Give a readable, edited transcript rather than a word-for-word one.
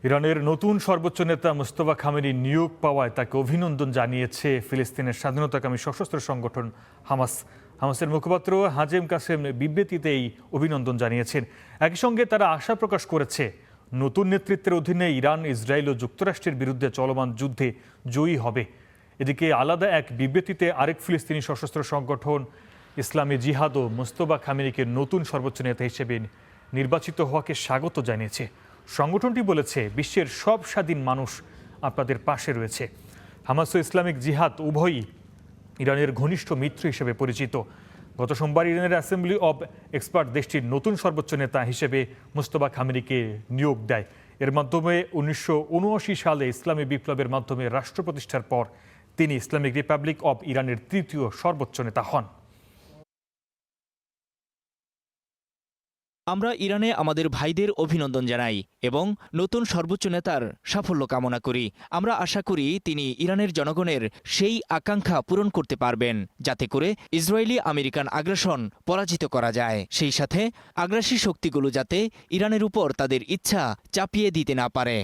ইরানের নতুন সর্বোচ্চ নেতা মুস্তফা খামেনি নিয়োগ পাওয়ায় তাকে অভিনন্দন জানিয়েছে ফিলিস্তিনের স্বাধীনতাকামী সশস্ত্র সংগঠন হামাস। হামাসের মুখপাত্র হাজেম কাসেম বিবৃতিতে এই অভিনন্দন জানিয়েছেন। একই সঙ্গে তারা আশা প্রকাশ করেছে নতুন নেতৃত্বের অধীনে ইরান, ইসরায়েল ও যুক্তরাষ্ট্রের বিরুদ্ধে চলমান যুদ্ধে জয়ী হবে। এদিকে আলাদা এক বিবৃতিতে আরেক ফিলিস্তিনি সশস্ত্র সংগঠন ইসলামী জিহাদও মুস্তফা খামেনিকে নতুন সর্বোচ্চ নেতা হিসেবে নির্বাচিত হওয়াকে স্বাগত জানিয়েছে। সংগঠনটি বলেছে, বিশ্বের সব স্বাধীন মানুষ আপনাদের পাশে রয়েছে। হামাস ও ইসলামিক জিহাদ উভয়ই ইরানের ঘনিষ্ঠ মিত্র হিসেবে পরিচিত। গত সোমবার ইরানের অ্যাসেম্বলি অব এক্সপার্ট দেশটির নতুন সর্বোচ্চ নেতা হিসেবে মুস্তফা খামেনিকে নিয়োগ দেয়। এর মাধ্যমে 1979 সালে ইসলামী বিপ্লবের মাধ্যমে রাষ্ট্র প্রতিষ্ঠার পর তিনি ইসলামিক রিপাবলিক অব ইরানের তৃতীয় সর্বোচ্চ নেতা হন। আমরা ইরানে আমাদের ভাইদের অভিনন্দন জানাই এবং নতুন সর্বোচ্চ নেতার সাফল্য কামনা করি। আমরা আশা করি তিনি ইরানের জনগণের সেই আকাঙ্ক্ষা পূরণ করতে পারবেন, যাতে করে ইসরায়েলি আমেরিকান আগ্রাসন পরাজিত করা যায়। সেই সাথে আগ্রাসী শক্তিগুলো যাতে ইরানের উপর তাদের ইচ্ছা চাপিয়ে দিতে না পারে।